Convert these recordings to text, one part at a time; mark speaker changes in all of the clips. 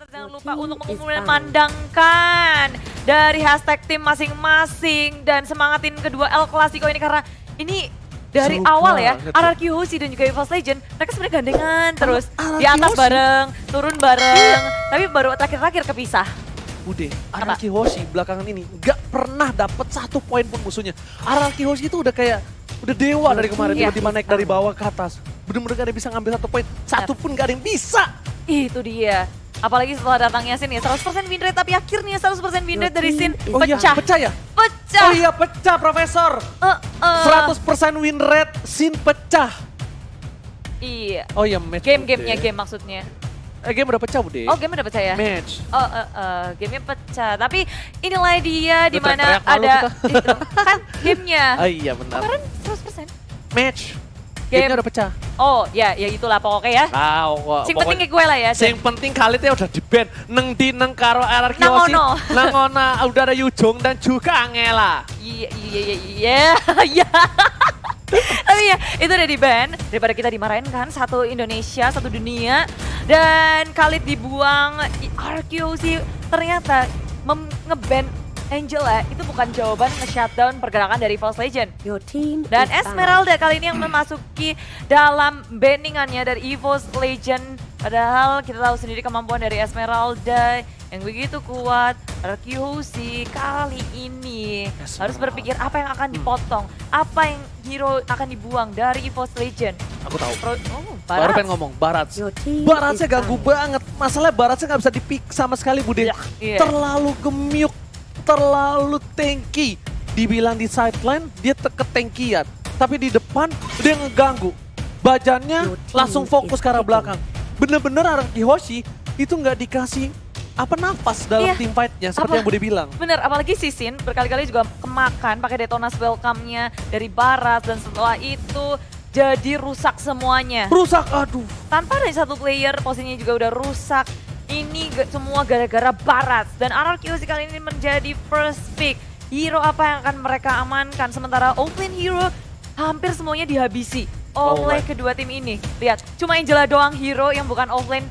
Speaker 1: Jangan lupa untuk memandangkan dari hashtag tim masing-masing dan semangatin kedua El Clasico ini karena ini dari
Speaker 2: Seru
Speaker 1: awal ya,
Speaker 2: banget.
Speaker 1: RRQ Hoshi dan juga EVOS Legend, mereka sebenarnya gandengan terus
Speaker 2: RRQ
Speaker 1: di atas
Speaker 2: Hoshi.
Speaker 1: bareng, turun bareng, tapi baru terakhir-terakhir kepisah.
Speaker 2: Udah, RRQ Hoshi belakangan ini nggak pernah dapet 1 poin pun musuhnya. RRQ Hoshi itu udah kayak, udah dewa dari kemarin,
Speaker 1: Iya.
Speaker 2: tiba-tiba naik dari bawah ke atas. Bener-bener gak ada yang bisa ngambil 1 poin, 1 pun gak ada yang bisa.
Speaker 1: Itu dia. Apalagi setelah datangnya Sin ya, 100% win rate, tapi akhirnya 100% win rate dari Sin
Speaker 2: Oh iya,
Speaker 1: pecah.
Speaker 2: pecah ya?
Speaker 1: Pecah.
Speaker 2: Oh iya, pecah Profesor. 100% win rate, Sin pecah.
Speaker 1: Iya.
Speaker 2: Oh iya, match.
Speaker 1: Game-gamenya
Speaker 2: Bude.
Speaker 1: game maksudnya.
Speaker 2: Game udah pecah, Bude.
Speaker 1: Oh, game udah pecah ya?
Speaker 2: Match.
Speaker 1: Gamenya pecah. Tapi inilah dia di
Speaker 2: Lu
Speaker 1: mana
Speaker 2: teriak-teriak malu
Speaker 1: ada
Speaker 2: kita.
Speaker 1: itu, kan gamenya.
Speaker 2: Ah iya benar.
Speaker 1: Kemarin 100%.
Speaker 2: Match.
Speaker 1: Game.
Speaker 2: Gamenya udah pecah.
Speaker 1: Oh, ya itulah pokoknya ya.
Speaker 2: Kok.
Speaker 1: Sing penting kayak gue lah ya.
Speaker 2: Sing penting kali itu udah di-ban. Neng di neng karo RRQ
Speaker 1: Nang
Speaker 2: Hoshi.
Speaker 1: ono.
Speaker 2: Nang ono udah ada Yujong dan juga Angela.
Speaker 1: Iya. Tapi ya, itu udah di-ban. Daripada kita dimarahin kan, satu Indonesia, satu dunia. Dan Khalid dibuang, RRQ sih ternyata nge-ban Angela itu bukan jawaban nge-shutdown pergerakan dari EVOS Legend.
Speaker 3: Your team
Speaker 1: Dan
Speaker 3: is
Speaker 1: Esmeralda kali ini yang memasuki dalam banningannya dari EVOS Legend. Padahal kita tahu sendiri kemampuan dari Esmeralda yang begitu kuat. RRQ Hoshi kali ini harus berpikir apa yang akan dipotong, apa yang hero akan dibuang dari EVOS Legend.
Speaker 2: Aku tahu.
Speaker 1: Barat.
Speaker 2: Baru pengen ngomong, Barat.
Speaker 3: Your team
Speaker 2: Baratnya
Speaker 3: is
Speaker 2: ganggu banget. Masalahnya Baratnya nggak bisa dipick sama sekali, Bude.
Speaker 1: Iya.
Speaker 2: Terlalu gemiuk, terlalu tanky. Dibilang di sideline, dia ketangkian. Tapi di depan, dia ngeganggu. Bajannya
Speaker 3: Your team
Speaker 2: langsung fokus
Speaker 3: is
Speaker 2: ke arah
Speaker 3: kicking.
Speaker 2: belakang. Bener-bener RRQ Hoshi itu nggak dikasih nafas dalam
Speaker 1: Iya.
Speaker 2: team fight-nya, seperti
Speaker 1: Apa?
Speaker 2: yang Bude bilang.
Speaker 1: Bener, apalagi si Sin berkali-kali juga kemakan pakai Detonas welcome-nya dari Barat dan setelah itu jadi rusak semuanya.
Speaker 2: Rusak, aduh.
Speaker 1: Tanpa ada satu player, posisinya juga udah rusak. Ini semua gara-gara Barat. Dan RRQ Hoshi kali ini menjadi first pick. Hero apa yang akan mereka amankan. Sementara offlane hero hampir semuanya dihabisi oleh
Speaker 2: Alright.
Speaker 1: kedua tim ini. Lihat, cuma Angela doang hero yang bukan offlane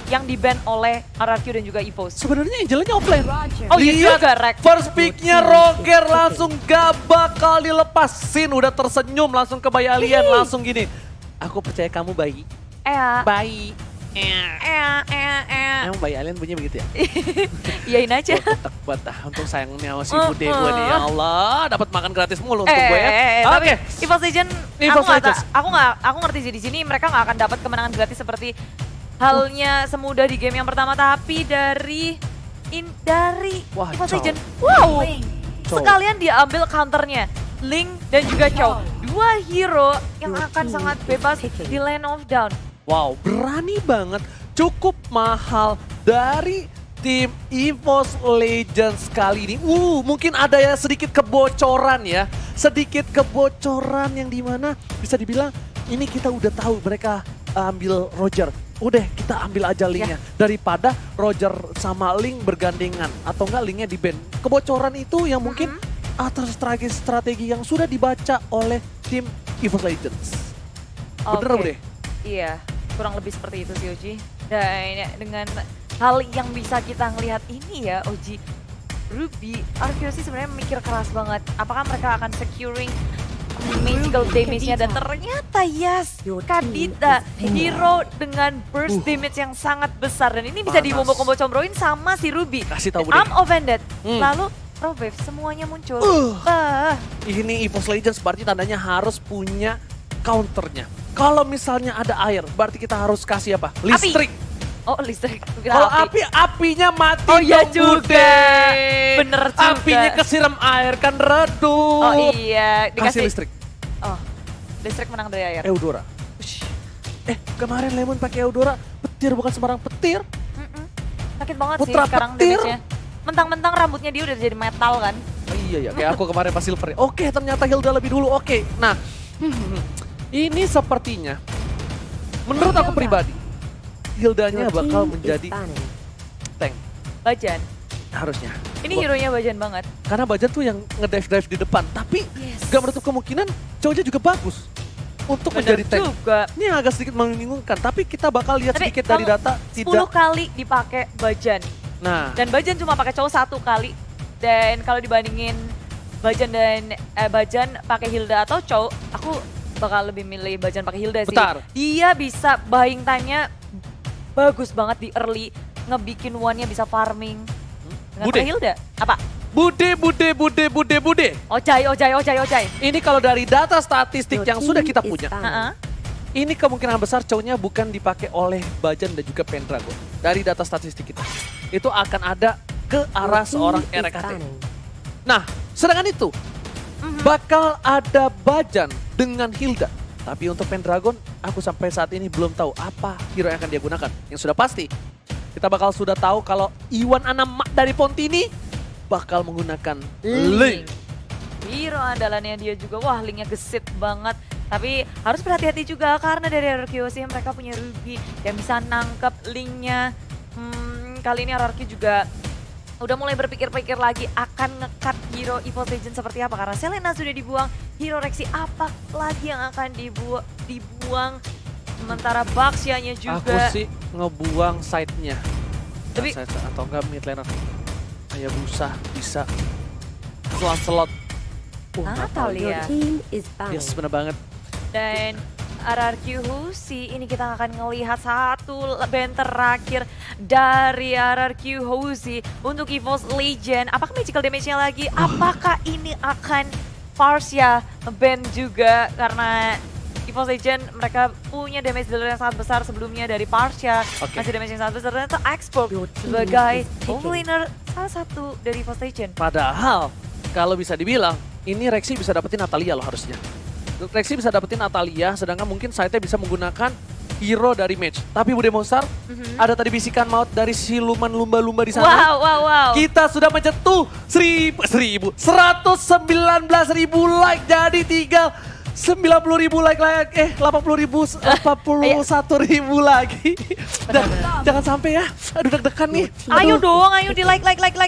Speaker 1: yang di-ban oleh RRQ dan juga EVOS.
Speaker 2: Sebenarnya Angelanya offline.
Speaker 1: Oh iya
Speaker 2: Lihat,
Speaker 1: juga, Rek.
Speaker 2: first pick-nya Roger langsung gak bakal dilepas. Sin udah tersenyum langsung ke bayi alien, langsung gini. Aku percaya kamu bayi. Bayi. Emang bayi alien bunyinya begitu ya?
Speaker 1: Iyain aja.
Speaker 2: Otak buat untuk sayangnya si
Speaker 1: Uh,
Speaker 2: Bude gue nih. Ya Allah, dapat makan gratis mulu untuk gue ya.
Speaker 1: Tapi
Speaker 2: Oke.
Speaker 1: EVOS Legend,
Speaker 2: EVOS Legends.
Speaker 1: aku ngerti sih di sini mereka nggak akan dapat kemenangan gratis seperti halnya semudah di game yang pertama, tapi dari
Speaker 2: Wah,
Speaker 1: EVOS
Speaker 2: Chow.
Speaker 1: Legend, wow,
Speaker 2: Chow.
Speaker 1: sekalian dia ambil counternya, Link dan juga Chow, dua hero yang
Speaker 3: Your
Speaker 1: akan
Speaker 3: team
Speaker 1: sangat
Speaker 3: is
Speaker 1: bebas
Speaker 3: picking.
Speaker 1: di lane of down.
Speaker 2: Wow, berani banget. Cukup mahal dari tim EVOS Legends kali ini. Mungkin ada ya sedikit kebocoran ya. Sedikit kebocoran yang dimana bisa dibilang ini kita udah tahu mereka ambil Roger. Udah kita ambil aja linknya. Daripada Roger sama Link bergandengan. Atau enggak linknya di ban. Kebocoran itu yang mungkin atas strategi yang sudah dibaca oleh tim EVOS Legends. Bener
Speaker 1: Oke.
Speaker 2: Bude?
Speaker 1: Iya, kurang lebih seperti itu sih Oji. Dan dengan hal yang bisa kita ngelihat ini ya Oji, Ruby, RRQ sih sebenarnya mikir keras banget. Apakah mereka akan securing magical damage-nya, dan ternyata yes, Kadita, hero dengan burst damage yang sangat besar. Dan ini bisa
Speaker 2: Panas.
Speaker 1: dibombo-kombo-combroin sama si Ruby.
Speaker 2: Kasih tahu Bude.
Speaker 1: I'm offended.
Speaker 2: Hmm.
Speaker 1: Lalu Rovave semuanya muncul.
Speaker 2: Ini EVOS Legends berarti tandanya harus punya counternya. Kalau misalnya ada air, berarti kita harus kasih apa? Listrik.
Speaker 1: Oh, listrik.
Speaker 2: Kalau apinya mati
Speaker 1: Oh iya
Speaker 2: dong,
Speaker 1: juga.
Speaker 2: Bude.
Speaker 1: Bener juga.
Speaker 2: Apinya kesiram air kan redup.
Speaker 1: Oh iya,
Speaker 2: Kasih
Speaker 1: dikasih
Speaker 2: listrik.
Speaker 1: Oh, listrik menang dari air.
Speaker 2: Eudora. Kemarin Lemon pakai Eudora, petir bukan sembarang petir.
Speaker 1: Sakit banget
Speaker 2: Putra
Speaker 1: sih sekarang
Speaker 2: petir.
Speaker 1: damage-nya. Mentang-mentang rambutnya dia udah jadi metal kan.
Speaker 2: Oh, iya ya, kayak aku kemarin pas Silver. Oke, ternyata Hilda lebih dulu. Oke, nah ini sepertinya menurut aku pribadi Hildanya
Speaker 3: Your
Speaker 2: bakal
Speaker 3: team is
Speaker 2: menjadi
Speaker 3: banning.
Speaker 2: tank
Speaker 1: Bajan.
Speaker 2: harusnya.
Speaker 1: Ini hero-nya Bajan banget.
Speaker 2: Karena Bajan tuh yang ngedive-dive di depan, tapi gak menutup kemungkinan cowoknya juga bagus. untuk
Speaker 1: Bener
Speaker 2: menjadi tank.
Speaker 1: juga.
Speaker 2: Ini agak sedikit membingungkan, tapi kita bakal lihat
Speaker 1: Tapi
Speaker 2: sedikit dari
Speaker 1: kalau
Speaker 2: data
Speaker 1: 10
Speaker 2: tidak.
Speaker 1: kali dipakai Bajan.
Speaker 2: Nah,
Speaker 1: Dan Bajan cuma pakai cowok 1 kali. Dan kalau dibandingin Bajan dan Bajan pakai Hilda atau cowok, aku bakal lebih milih Bajan pakai Hilda sih.
Speaker 2: Bentar.
Speaker 1: Dia bisa buying time-nya bagus banget di early, ngebikin one-nya bisa farming. Dengan
Speaker 2: Bude.
Speaker 1: pakai Hilda. Apa?
Speaker 2: Bude.
Speaker 1: Ojai.
Speaker 2: Ini kalau dari data statistik
Speaker 3: Your
Speaker 2: yang sudah
Speaker 3: team
Speaker 2: kita
Speaker 3: is
Speaker 2: punya,
Speaker 3: down.
Speaker 1: Heeh.
Speaker 2: ini kemungkinan besar cowoknya bukan dipakai oleh Bajan dan juga Pendragon. Dari data statistik kita, itu akan ada ke arah
Speaker 3: Your team
Speaker 2: seorang
Speaker 3: is
Speaker 2: RKT.
Speaker 3: down.
Speaker 2: Nah, sedangkan itu bakal ada Bajan dengan Hilda. Tapi untuk Pendragon, aku sampai saat ini belum tahu apa hero yang akan dia gunakan. Yang sudah pasti, kita bakal sudah tahu kalau Iwan Anam dari Pontini bakal menggunakan Link.
Speaker 1: Hero andalannya dia juga, wah linknya gesit banget. Tapi harus berhati-hati juga karena dari RRQ sih mereka punya Ruby yang bisa nangkep linknya. Kali ini RRQ juga udah mulai berpikir-pikir lagi akan nge-cut hero EVOS Legends seperti apa. Karena Selena sudah dibuang, hero Rexy apa lagi yang akan dibuang. Sementara Baxia-nya
Speaker 2: Aku
Speaker 1: juga.
Speaker 2: sih ngebuang side-nya.
Speaker 1: Tapi-
Speaker 2: Atau enggak mid laner. Hayabusa bisa. Slot.
Speaker 1: Natalia.
Speaker 3: Your team is bound.
Speaker 2: Yes, bener banget.
Speaker 1: Dan RRQ Husi, ini kita akan ngelihat satu band terakhir dari RRQ Husi untuk EVOS Legend. Apakah magical damage-nya lagi? Apakah ini akan Farsia band juga? Karena EVOS Legend mereka punya damage dealer yang sangat besar sebelumnya dari Farsia.
Speaker 2: Oke.
Speaker 1: Masih damage yang sangat besar. Ternyata Export
Speaker 3: Your team
Speaker 1: sebagai
Speaker 3: is taken.
Speaker 1: laner salah satu dari EVOS Legend.
Speaker 2: Padahal, kalau bisa dibilang, ini Rexy bisa dapetin Natalia loh harusnya. Rexy bisa dapetin Natalia, sedangkan mungkin side-nya bisa menggunakan hero dari match. Tapi Bude Monster, ada tadi bisikan maut dari siluman lumba-lumba di sana.
Speaker 1: Wow.
Speaker 2: Kita sudah mencetuh 119.000 like, jadi tinggal 90.000 like, 81.000 lagi. Dan jangan sampai ya, aduh deg-degan nih.
Speaker 1: Ayo dong, ayo di like.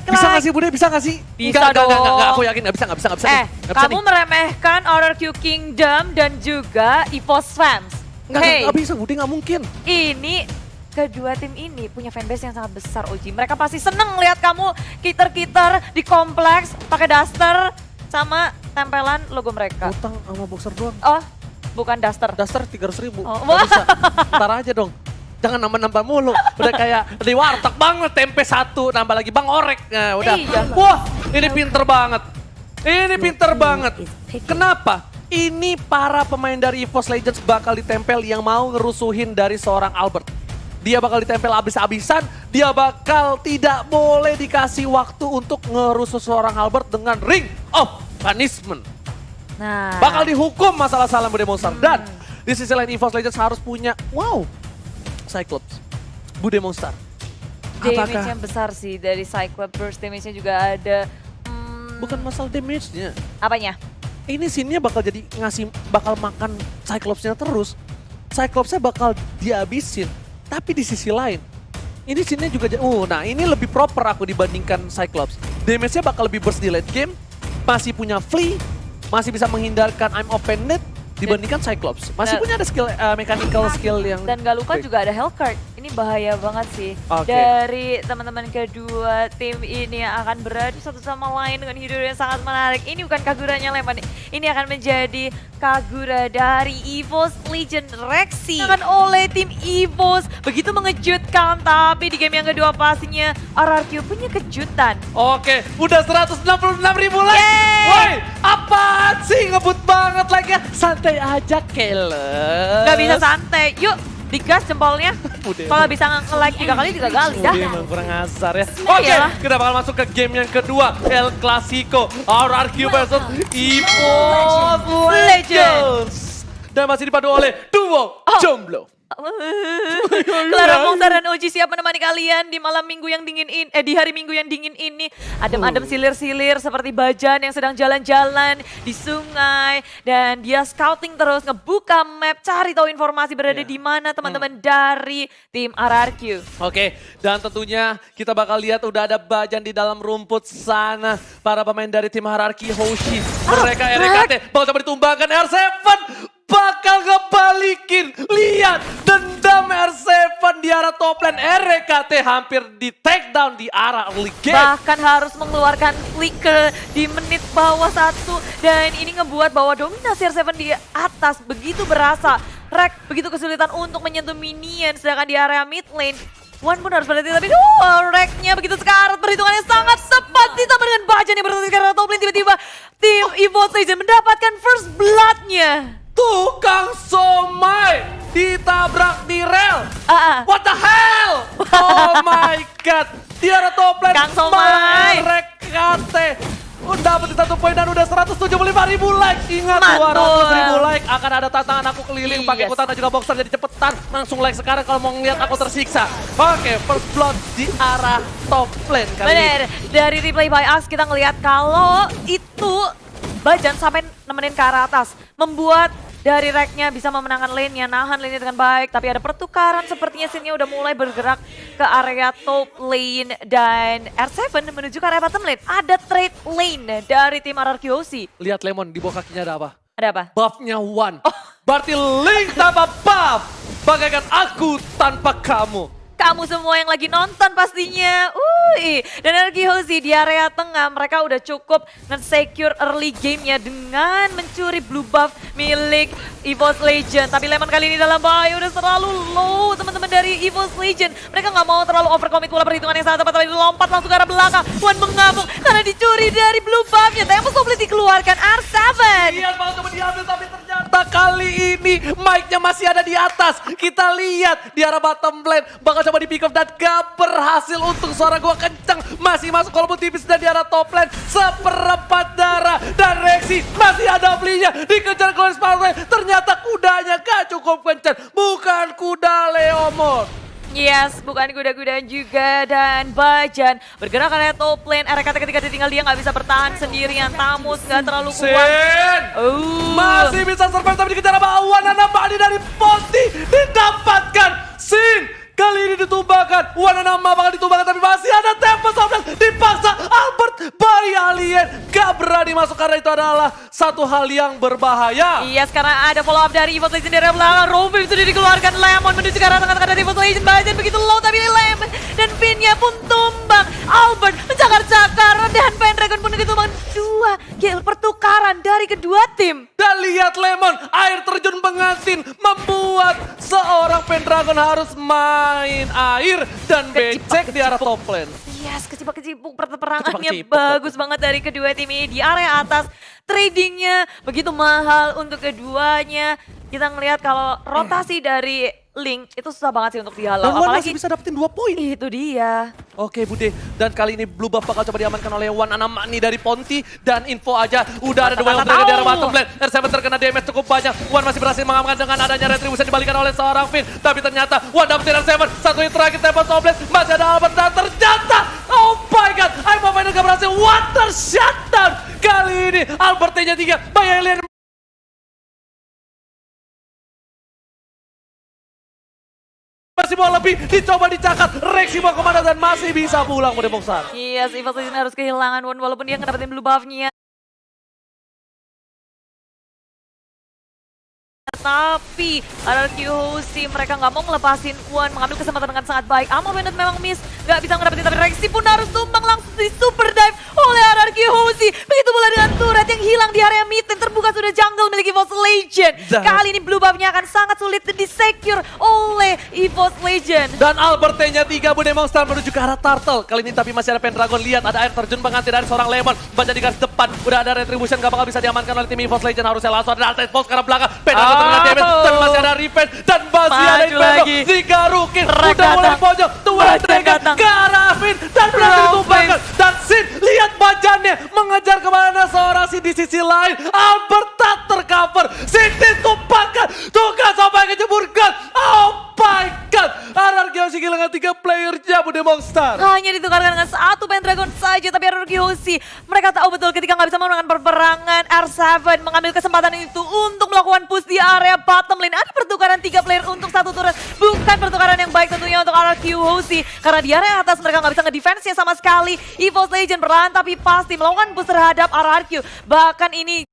Speaker 2: Bisa nggak sih Bude, bisa nggak sih?
Speaker 1: Bisa
Speaker 2: Nggak,
Speaker 1: dong.
Speaker 2: aku yakin nggak bisa nih. Nggak bisa
Speaker 1: Kamu
Speaker 2: nih.
Speaker 1: meremehkan RRQ Kingdom dan juga EVOS Fans.
Speaker 2: Nggak bisa Bude, nggak mungkin.
Speaker 1: Ini kedua tim ini punya fanbase yang sangat besar, Oji. Mereka pasti seneng lihat kamu kiter-kiter di kompleks pakai daster sama tempelan logo mereka.
Speaker 2: Utang sama boxer doang.
Speaker 1: Oh, bukan daster.
Speaker 2: Daster 300.000.
Speaker 1: Oh,
Speaker 2: Nggak bisa. Ntar aja dong. Jangan nambah-nambah mulu. Udah kayak di warteg banget, tempe 1, nambah lagi Bang Orek. Nah, udah.
Speaker 1: Iya.
Speaker 2: Wah, ini pinter banget. Ini pinter
Speaker 3: team
Speaker 2: banget.
Speaker 3: is picking.
Speaker 2: Kenapa? Ini para pemain dari EVOS Legends bakal ditempel yang mau ngerusuhin dari seorang Albert. Dia bakal ditempel abis-abisan, dia bakal tidak boleh dikasih waktu untuk ngerusuh seorang Albert dengan Ring of Punishment.
Speaker 1: Nah,
Speaker 2: Bakal dihukum masalah salah Bude Monster. Dan di sisi lain EVOS Legends harus punya, wow, Cyclops, Bude Monster.
Speaker 1: damage
Speaker 2: Apakah
Speaker 1: yang besar sih dari Cyclops. Burst damage-nya juga ada.
Speaker 2: bukan masalah damage-nya?
Speaker 1: Apanya?
Speaker 2: Ini scene-nya bakal makan Cyclops-nya terus. Cyclops-nya bakal dihabisin. Tapi di sisi lain, ini scene-nya juga, nah ini lebih proper aku dibandingkan Cyclops. Damage-nya bakal lebih burst di late game, masih punya flee, masih bisa menghindarkan I'm offended dibandingkan Cyclops. Masih
Speaker 1: Dan-
Speaker 2: punya ada skill, mechanical skill yang...
Speaker 1: Dan gak lupa
Speaker 2: baik.
Speaker 1: juga ada Hellcurt. Ini bahaya banget sih.
Speaker 2: Oke.
Speaker 1: Dari teman-teman kedua tim ini yang akan beradu satu sama lain dengan hero yang sangat menarik. Ini bukan Kaguranya Lemon. Ini akan menjadi Kagura dari EVOS Legend Rexy. Akan oleh tim EVOS. Begitu mengejutkan, tapi di game yang kedua pastinya RRQ punya kejutan.
Speaker 2: Oke, udah 166.000 like.
Speaker 1: Yeay!
Speaker 2: Woi, apaan sih ngebut banget like ya? Santai aja, Keles.
Speaker 1: Gak bisa santai. Yuk, digas jempolnya.
Speaker 2: Udah.
Speaker 1: Kalau bisa nge-like 3 kali juga gali dah.
Speaker 2: Dia emang kurang asar ya. Oke,
Speaker 1: Iyalah.
Speaker 2: kita bakal masuk ke game yang kedua. El Clasico, RRQ versus EVOS Legends. Dan masih dipadu oleh duo Jomblo.
Speaker 1: Clara Monster dan Oji siap menemani kalian di malam minggu yang dingin ini, di hari minggu yang dingin ini. Adem-adem silir-silir seperti Bajan yang sedang jalan-jalan di sungai dan dia scouting terus ngebuka map, cari tahu informasi berada
Speaker 2: Iya.
Speaker 1: di mana teman-teman dari tim RRQ.
Speaker 2: Oke, dan tentunya kita bakal lihat udah ada Bajan di dalam rumput sana. Para pemain dari tim hierarki Hoshi. Mereka RKT bakal coba ditumbangkan R7. bakal ngebalikin. Lihat, dendam R7 di arah top lane. RKT hampir di take down di arah early game.
Speaker 1: Bahkan harus mengeluarkan flicker di menit bawah 1. Dan ini ngebuat bahwa dominasi R7 di atas begitu berasa. Rek begitu kesulitan untuk menyentuh minion. Sedangkan di area mid lane, Wan pun harus berhati, tapi Reknya begitu sekarat, perhitungannya sangat tepat ditambah dengan Bajan yang berhenti karena top lane. Tiba-tiba tim EVOS Legends mendapatkan first blood-nya.
Speaker 2: Tukang somai ditabrak di rel. What the hell? Oh my god. Di arah top lane.
Speaker 1: Kang Somai.
Speaker 2: RKT dapat 1 poin dan udah 175.000 like. Ingat,
Speaker 1: Mantul.
Speaker 2: 200.000 like. Akan ada tantangan aku keliling pakai
Speaker 1: Yes.
Speaker 2: kutan dan juga boxer. Jadi cepetan langsung like sekarang kalau mau ngeliat aku tersiksa. Oke, first blood di arah top lane kali ini.
Speaker 1: Bener, dari replay by us kita ngelihat kalau itu Bajan sampai nemenin ke arah atas. Membuat dari Reknya bisa memenangkan lane-nya, nahan lane-nya dengan baik. Tapi ada pertukaran, sepertinya scene-nya udah mulai bergerak ke area top lane. Dan R7 menuju ke area bottom lane. Ada trade lane dari tim RRQOC.
Speaker 2: Lihat Lemon, di bawah kakinya ada apa?
Speaker 1: Ada apa?
Speaker 2: Buff-nya One. Berarti Link tanpa buff. Bagaikan aku tanpa kamu.
Speaker 1: Kamu semua yang lagi nonton pastinya. Dan RRQOC di area tengah mereka udah cukup nge-secure early game-nya dengan mencuri blue buff milik EVOS Legends. Tapi Lemon kali ini dalam bahaya, udah terlalu low teman-teman dari EVOS Legends. Mereka nggak mau terlalu overcommit pola perhitungan yang sangat tepat, tapi lompat langsung ke arah belakang. Wan mengamuk karena dicuri dari blue buff-nya. Tempus boleh dikeluarkan R7.
Speaker 2: Lihat bakal coba diambil tapi ternyata kali ini mic-nya masih ada di atas. Kita lihat di arah bottom lane bakal coba di pick up dan gak berhasil. Untung suara gua kenceng, masih masuk walaupun tipis. Dan di arah top lane seperempat darah dan Rexy masih ada belinya dikejar Chloe Sparkle. Ternyata kudanya gak cukup kenceng, bukan kuda Leomord.
Speaker 1: Yes, bukan kuda-kuda juga. Dan Bajan bergerak ke area top lane. RKT ketika ditinggal dia nggak bisa bertahan sendirian. Tamus nggak terlalu kuat.
Speaker 2: Sin masih bisa survive tapi dikejar sama Wanana Mani dari Ponti. Didapatkan Sin. Kali ini ditumbangkan, Wanana bakal ditumbangkan tapi masih ada Tempest of Death. Dipaksa Albert by Alien. Gak berani masuk karena itu adalah satu hal yang berbahaya.
Speaker 1: Yes, karena ada follow up dari EVOS Legends dari belakang. Rompi itu dikeluarkan, Lemon menuju ke arah tengah-tengah dari EVOS Legends. Bajan begitu low tapi Lemon dan pinnya pun tumbang. Albert mencakar-cakar dan Pendragon pun ditumbang. 2 kill pertukaran dari kedua tim.
Speaker 2: Dan lihat Lemon, air terjun pengantin membuat seorang Pendragon harus main air dan becek di arah top lane.
Speaker 1: Yes, kecipuk-kecipuk peperangannya
Speaker 2: Kecipuk-kecipuk.
Speaker 1: bagus banget dari kedua tim ini. Di area atas, tradingnya begitu mahal untuk keduanya. Kita ngelihat kalau rotasi dari Link itu susah banget sih untuk dihalau.
Speaker 2: Dan Wan
Speaker 1: Apalagi
Speaker 2: masih bisa dapetin 2 poin.
Speaker 1: itu dia.
Speaker 2: Oke Bude, dan kali ini blue buff bakal coba diamankan oleh Wanana Mani dari Ponti. Dan info aja, udah ada duel dragon di arah bottom lane. R7 terkena damage cukup banyak. Wan masih berhasil mengamankan dengan adanya retribution dibalikan oleh seorang Finn. Tapi ternyata Wan dapetin R7, satu hit terakhir Tempest of Blade. Masih ada Albert dan ternyata, oh my god, Aim of Final gak berhasil. Water shutdown. Kali ini Albert T-nya 3, by Alien masih mau lebih, dicoba dicakat, Rexy mau kemana dan masih bisa pulang Bude Boxer.
Speaker 1: Yes, EVOS Legends harus kehilangan One walaupun dia ngedapetin blue buff-nya. Tapi RRQOC mereka nggak mau ngelepasin One, mengambil kesempatan dengan sangat baik. Amo Bennett memang miss, nggak bisa ngedapetin, tapi Rexy pun harus tumbang langsung di super dive oleh RRQOC. Begitu pula dengan turret yang hilang di area mid dan terbuka sudah jungle milik EVOS Legends. Kali ini blue buff-nya akan sangat sulit di-secure oleh EVOS Legends.
Speaker 2: Dan Albert T-nya 3, Bude Monster menuju ke arah Turtle. Kali ini tapi masih ada Pendragon, lihat ada air terjun pengantin dari seorang Lemon. Baca di garis depan, udah ada retribution, gak bakal bisa diamankan oleh tim EVOS Legends. Harusnya langsung ada Artes Box ke arah belakang. Pendragon terkena damage, dan masih ada revenge, dan masih ada
Speaker 1: Maju
Speaker 2: Inferno.
Speaker 1: lagi.
Speaker 2: 3 Rukin,
Speaker 1: Rek
Speaker 2: udah mulai
Speaker 1: datang.
Speaker 2: pojok. 2
Speaker 1: Rek
Speaker 2: Dragon
Speaker 1: datang.
Speaker 2: ke arah Finn, dan berhasil ditumbangkan. Dan Sin, lihat bajannya mengejar kemana seorang Sin di sisi lain. Albert tak tercover, Sin ditumbangkan. Tugas sampai kejeburkan. Oh my god, RRQOC kehilangan 3 playernya Bude Monster.
Speaker 1: Hanya ditukarkan dengan satu Pendragon saja, tapi RRQOC mereka tahu betul ketika nggak bisa memenangkan peperangan. R7 mengambil kesempatan itu untuk melakukan push di area bottom lane. Ada pertukaran 3 player untuk satu turret, bukan pertukaran yang baik tentunya untuk RRQOC. Karena di area atas mereka nggak bisa ngedefense-nya sama sekali. EVOS Legends berlahan tapi pasti melakukan push terhadap RRQ. Bahkan ini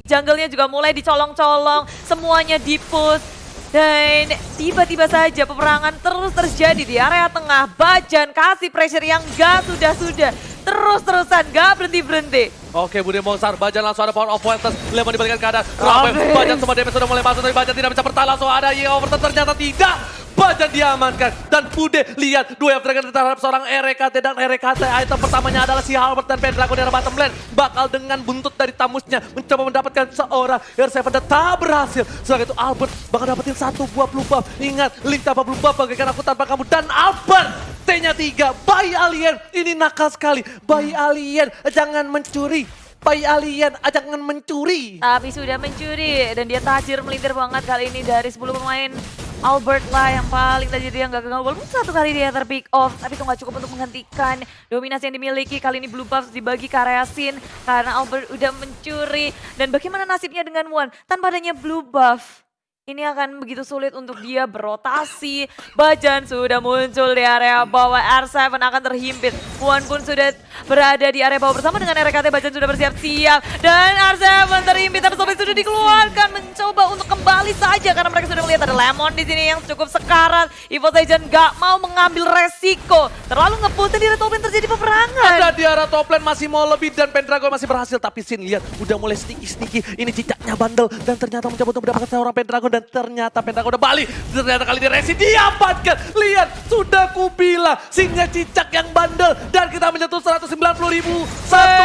Speaker 1: jungle-nya juga mulai dicolong-colong, semuanya di-push. Dan tiba-tiba saja peperangan terus terjadi di area tengah. Bajan kasih pressure yang gak sudah-sudah. Terus-terusan gak berhenti-berhenti.
Speaker 2: Oke, Bude Monster, Bajan langsung ada power of Welters. Lemon dibalikan keadaan. Raven, Bajan semua damage sudah mulai masuk, tapi Bajan tidak bisa bertahan. Langsung ada Yi Overton, ternyata tidak. Bajan diamankan. Dan Bude lihat dua Dragon terhadap seorang RKT. Dan RKT item pertamanya adalah si Albert dan Pendragon dari bottom lane. Bakal dengan buntut dari tamusnya mencoba mendapatkan seorang R7 dan tak berhasil. Setelah itu Albert bakal dapetin satu buah blue buff. Ingat, Link tanpa blue buff bagaikan aku tanpa kamu. Dan Albert T-nya 3, bayi alien. Ini nakal sekali. Bayi alien, jangan mencuri. Bayi alien, jangan mencuri.
Speaker 1: Tapi sudah mencuri dan dia tajir melintir banget kali ini dari 10 pemain. Albert lah yang paling tajir, dia nggak gagal. Walaupun satu kali dia terpick off, tapi itu nggak cukup untuk menghentikan dominasi yang dimiliki. Kali ini blue buff dibagi ke area Sin karena Albert udah mencuri. Dan bagaimana nasibnya dengan Wan? Tanpa adanya blue buff, ini akan begitu sulit untuk dia berotasi. Bajan sudah muncul di area bawah, R7 akan terhimpit. Wan pun sudah berada di area bawah bersama dengan RKT. Bajan sudah bersiap-siap dan R7 terhimpit, tapi Sobek sudah dikeluarkan mencoba untuk kembali saja karena mereka sudah melihat ada Lemon di sini yang cukup sekarat. EVOS Legends gak mau mengambil resiko, terlalu nge-push dan di area top lane terjadi peperangan.
Speaker 2: Ada di arah top lane masih mau lebih dan Pendragon masih berhasil, tapi Sin lihat udah mulai sneaky. Ini cicaknya bandel dan ternyata mencoba untuk mendapatkan seorang Pendragon. Dan ternyata Pendragon udah balik. Ternyata kali ini Resi diamankan. Lihat, sudah kubilang Sinnya cicak yang bandel. Dan kita menyentuh 190.000. Satu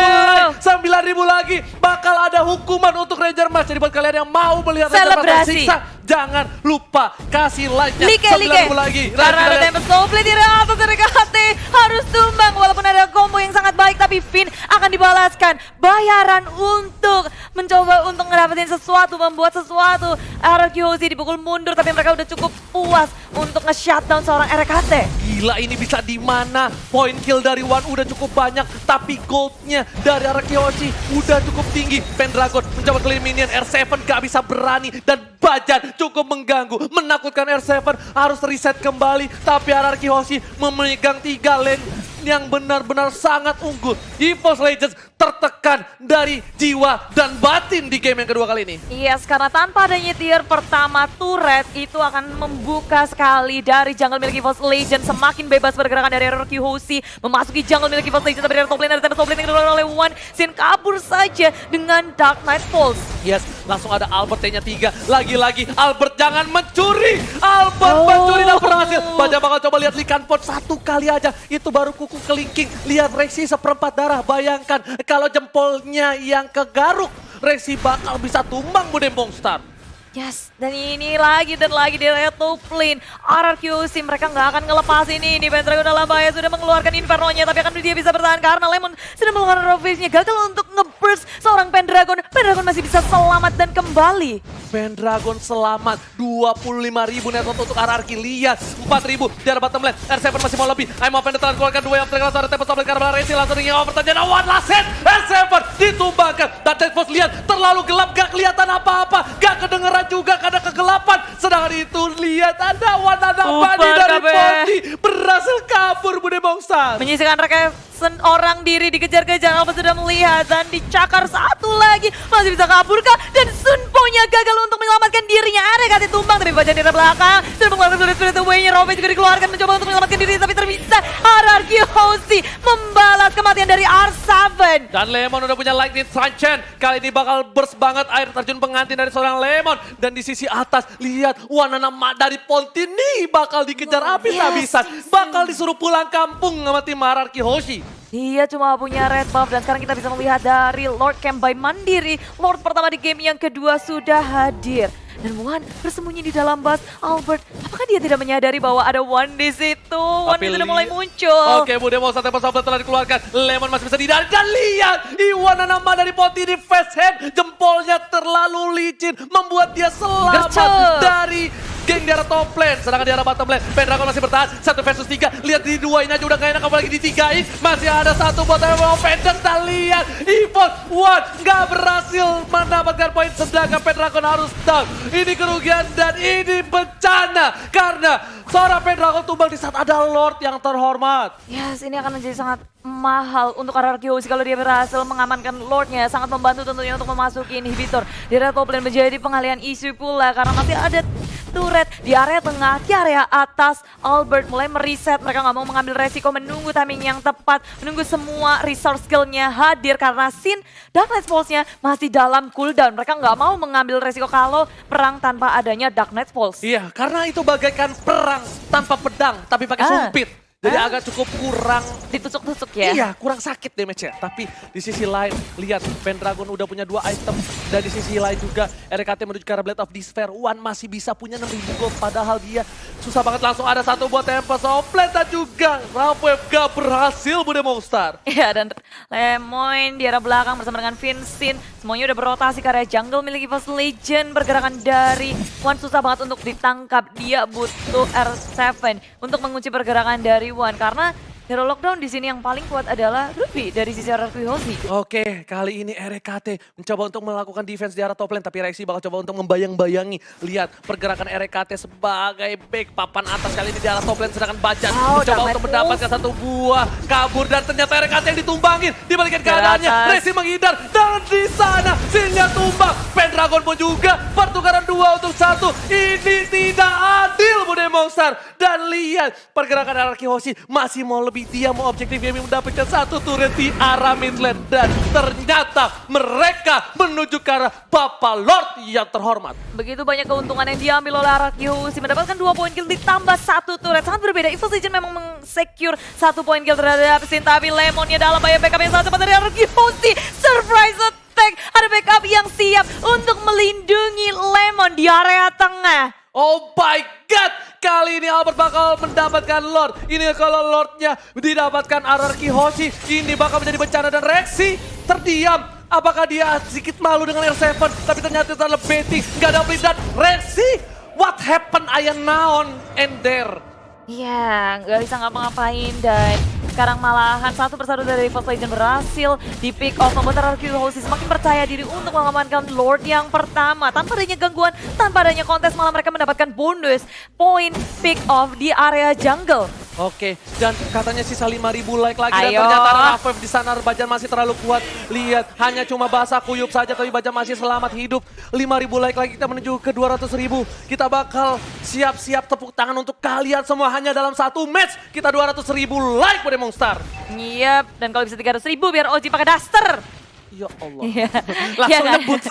Speaker 2: like, 9.000 lagi. Bakal ada hukuman untuk Ranger Mas. Jadi buat kalian yang mau melihat Ranger Mas tersiksa, jangan lupa kasih like-nya. 9.000 lagi.
Speaker 1: Karena ada Tempest Soulblade di area atas dari KT. Harus tumbang walaupun ada combo yang sangat baik. Tapi Finn akan dibalaskan bayaran untuk mencoba untuk ngedapetin sesuatu, membuat sesuatu. RQC dipukul mundur, tapi mereka udah cukup puas untuk nge-shutdown seorang RKT.
Speaker 2: Gila, ini bisa di mana? Point kill dari Wan udah cukup banyak, tapi goldnya dari RQC udah cukup tinggi. Pendragon mencoba clean minion, R7 gak bisa berani. Dan Bajan cukup mengganggu, menakutkan R7 harus reset kembali. Tapi RQC memegang 3 lane yang benar-benar sangat unggul. EVOS Legends tertekan dari jiwa dan batin di game yang kedua kali ini.
Speaker 1: Yes, karena tanpa adanya tier pertama turret itu akan membuka sekali dari jungle milik EVOS Legends. Semakin bebas pergerakan dari RQC memasuki jungle milik EVOS Legends. Tapi dari top lane ada Tempest Soulblade yang dilakukan oleh Wan. Sin kabur saja dengan Dark Knight Pulse.
Speaker 2: Yes, langsung ada Albert T-nya 3. Lagi-lagi Albert jangan mencuri. Albert mencuri dan berhasil. Baja bakal coba lihat Likan Pot satu kali aja. Itu baru kuku kelingking. Lihat Rexy seperempat darah. Bayangkan kalau jempolnya yang kegaruk, Rexy bakal bisa tumbang Bude Monster.
Speaker 1: Yes, dan ini lagi dan lagi di area top lane. RRQC mereka nggak akan ngelepas ini. Pendragon dalam bahaya, sudah mengeluarkan Inferno-nya, tapi akan dia bisa bertahan karena Lemon sudah mengeluarkan Rovage-nya. Gagal untuk nge-burst seorang Pendragon. Pendragon masih bisa selamat dan kembali.
Speaker 2: Pendragon selamat, 25.000 net untuk RRQ. Lihat, 4.000 di arah bottom lane. R7 masih mau lebih. I'm open telah keluarkan 2 yang langsung ada Tempest Soulblade karena Resi langsung ingin overturn. Dan One last hit, R7 ditumbangkan. Dan Tempest lihat, terlalu gelap, gak kelihatan apa-apa. Gak kedengeran juga karena kegelapan. Sedangkan itu lihat ada One Bani dari Ponti berhasil kabur Bude Monster.
Speaker 1: Menyisihkan rekesan orang diri dikejar-kejar. Albert sudah melihat dan dicakar satu lagi. Masih bisa kabur kah? Dan Sunpo-nya gagal untuk menyelamatkan dirinya. RKT tumbang tapi Bajan di belakang. Sudah mengeluarkan Spirit Away-nya. Rovage juga dikeluarkan mencoba untuk menyelamatkan diri. Tapi terbisa RRQC membalas kematian dari R7.
Speaker 2: Dan Lemon udah punya Lightning Sunshine. Kali ini bakal burst banget air terjun pengantin dari seorang Lemon. Dan di sisi atas, lihat Wanana dari Ponti nih bakal dikejar habis-habisan. Bakal disuruh pulang kampung sama tim RRQC.
Speaker 1: Dia cuma punya red buff dan sekarang kita bisa melihat dari Lord Camp by Mandiri. Lord pertama di game yang kedua sudah hadir. Dan Wan bersembunyi di dalam bus. Albert, apakah dia tidak menyadari bahwa ada Wan di situ? Wan sudah mulai muncul.
Speaker 2: Oke, Bude Monster Tempest Soulblade telah dikeluarkan. Lemon masih bisa dihindari. Dan lihat, Iwana nama dari Ponti di fast hand. Jempolnya terlalu licin, membuat dia selamat dari geng di arah top lane. Sedangkan di arah bottom lane, Pendragon masih bertahan. 1 versus 3, lihat di duain aja udah gak enak, apalagi di tigain. Masih ada satu buat Penders, dan lihat EVOS One gak berhasil mendapatkan poin. Sedangkan Pendragon harus down. Ini kerugian dan ini bencana. Karena seorang Pendragon tumbang di saat ada Lord yang terhormat.
Speaker 1: Yes, ini akan menjadi sangat mahal untuk RRQ kalau dia berhasil mengamankan Lordnya. Sangat membantu tentunya untuk memasuki inhibitor. Di area top lane menjadi pengalihan isu pula karena masih ada turret di area tengah, di area atas. Albert mulai mereset, mereka nggak mau mengambil resiko, menunggu timing yang tepat, menunggu semua resource skillnya hadir karena Sin Dark Knight Pulse-nya masih dalam cooldown. Mereka nggak mau mengambil resiko kalau perang tanpa adanya Dark Knight Pulse.
Speaker 2: Iya, karena itu bagaikan perang tanpa pedang tapi pakai sumpit. Jadi agak cukup kurang
Speaker 1: ditusuk-tusuk ya.
Speaker 2: Iya, kurang sakit damage-nya. Tapi di sisi lain, lihat Pendragon udah punya 2 item. Dan di sisi lain juga RKT menuju ke arah Blade of Despair. One masih bisa punya 6.000 gold. Padahal dia susah banget, langsung ada satu buat Tempest of Blade. Dan juga Rafael gak berhasil Bude Monster.
Speaker 1: Iya, dan Lemoyne di arah belakang bersama dengan Vincent. Semuanya udah berotasi ke area jungle milik EVOS Legend. Pergerakan dari One susah banget untuk ditangkap. Dia butuh R7 untuk mengunci pergerakan dari One karena hero lockdown di sini yang paling kuat adalah Ruby dari sisi RRQ Hoshi.
Speaker 2: Oke, kali ini RKT mencoba untuk melakukan defense di arah top lane, tapi Rexy bakal coba untuk membayang-bayangi. Lihat pergerakan RKT sebagai back papan atas kali ini di arah top lane, sedangkan Bajan mencoba untuk mendapatkan satu buah kabur dan ternyata RKT yang ditumbangin. Dibalikin keadaannya, Rexy menghindar dan di sana Sinnya tumbang. Pendragon pun juga pertukaran 2 untuk 1. Ini tidak adil Bude Monster. Dan lihat pergerakan RRQ Hoshi masih mau lebih, dia mau objektif game mendapatkan satu turret di arah mid lane. Dan ternyata mereka menuju ke arah Bapak Lord yang terhormat.
Speaker 1: Begitu banyak keuntungan yang diambil oleh RRQ Hoshi, mendapatkan 2 poin kill ditambah 1 turret. Sangat berbeda, EVOS Legend memang meng-secure 1 poin kill terhadap Sin, tapi Lemonnya dalam bahaya backup yang sangat cepat dari RRQ Hoshi. Surprise attack, ada backup yang siap untuk melindungi Lemon di area tengah.
Speaker 2: Oh my god, kali ini Albert bakal mendapatkan Lord. Ini kalau Lordnya didapatkan RRQ Hoshi, ini bakal menjadi bencana. Dan Rexy terdiam. Apakah dia sedikit malu dengan R7? Tapi ternyata itu adalah baiting, gak ada blink. Dan Rexy, what happened ayah naon and there?
Speaker 1: Iya, nggak bisa ngapa-ngapain dan sekarang malahan satu persatu dari EVOS Legend berhasil di pick off, membuat RRQ Hoshi semakin percaya diri untuk mengamankan Lord yang pertama. Tanpa adanya gangguan, tanpa adanya kontes, malah mereka mendapatkan bonus poin pick off di area jungle.
Speaker 2: Oke, dan katanya sisa 5.000 like lagi. Dan
Speaker 1: Ayo.
Speaker 2: ternyata Rafev di sana, Bajan masih terlalu kuat. Lihat, hanya cuma basah kuyup saja, tapi Bajan masih selamat hidup. 5.000 like lagi, kita menuju ke 200.000. Kita bakal siap-siap tepuk tangan untuk kalian semua hanya dalam satu match. Kita 200.000 like Bude Monster.
Speaker 1: Yap, dan kalau bisa 300.000 biar Oji pakai daster.
Speaker 2: Ya Allah.
Speaker 1: Iya.
Speaker 2: Langsung
Speaker 1: Iya kan?
Speaker 2: nyebut.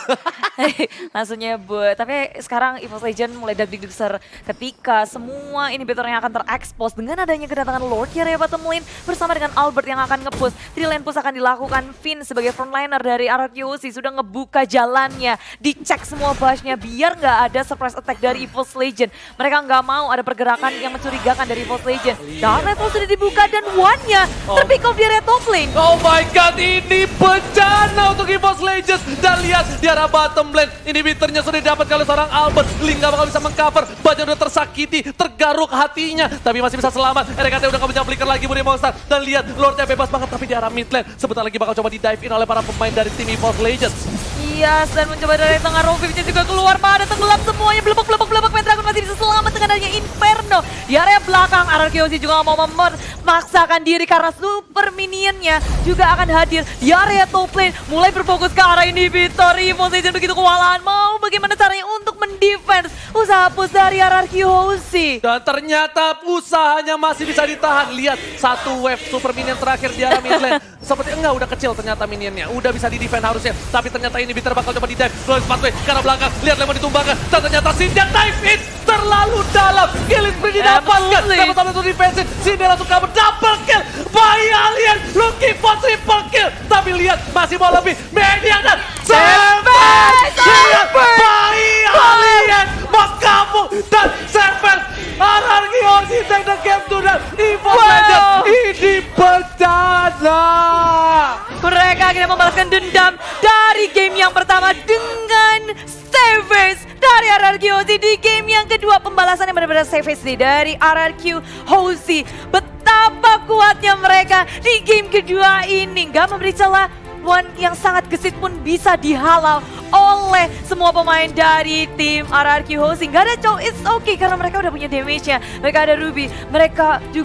Speaker 1: Langsung nyebut. Tapi sekarang EVOS Legend mulai dag-dig-dig ketika semua inhibitornya akan terekspos dengan adanya kedatangan Lord di area bottom lane bersama dengan Albert yang akan nge-push. 3 lane push akan dilakukan. Finn sebagai frontliner dari RRQ Hoshi sudah ngebuka jalannya. Dicek semua bush-nya biar nggak ada surprise attack dari EVOS Legend. Mereka nggak mau ada pergerakan yang mencurigakan dari EVOS Legend. Dan level sudah dibuka dan one-nya terpick off di area top lane.
Speaker 2: Oh my god, ini bencana untuk EVOS Legends. Dan lihat di arah bottom lane, inhibitornya sudah didapat oleh seorang Albert. Link gak bakal bisa mengcover, Bajan udah tersakiti, tergaruk hatinya. Tapi masih bisa selamat, RKT udah gak bisa flicker lagi Bude Monster. Dan lihat, Lordnya bebas banget tapi di arah mid lane. Sebentar lagi bakal coba di dive in oleh para pemain dari tim EVOS Legends.
Speaker 1: Yes, dan mencoba dari tengah Rovivnya juga keluar, pada tenggelam semuanya, belebek. Pendragon masih bisa selamat dengan adanya Inferno. Di area belakang, RRQ Hoshi juga mau memaksakan diri karena super minionnya juga akan hadir di area top lane. Mulai berfokus ke arah inhibitor, EVOS Legend begitu kewalahan, mau bagaimana caranya untuk mendefense usaha push dari RRQ Hoshi.
Speaker 2: Dan ternyata usahanya masih bisa ditahan. Lihat, satu wave super minion terakhir di arah mid lane. Seperti enggak, udah kecil ternyata minionnya. Udah bisa di-defend harusnya. Tapi ternyata ini Bitter bakal coba di-dive. Flawless pathway ke arah belakang. Lihat Lemon ditumbangkan. Dan ternyata Sinja dive in terlalu dalam. Killing spree didapatkan. Dapat sampai untuk defensive. Sinja langsung kabur. Double kill. Bayi Alien looking for triple kill. Tapi lihat, masih mau lebih. Media dan Savage. Lihat, Bayi Alien Makamu dan Savage. RRQ Hoshi take the game to the EVOS Legends. Ini bencana.
Speaker 1: Mereka akhirnya membalaskan dendam dari game yang pertama dengan Savage dari RRQ Hozi di game yang kedua. Pembalasan yang benar-benar savage nih dari RRQ Hozi. Betapa kuatnya mereka di game kedua ini. Gak memberi celah, one yang sangat gesit pun bisa dihalau oleh semua pemain dari tim RRQ Hozi. Gak ada cow, it's okay karena mereka udah punya damage-nya. Mereka ada Ruby, mereka juga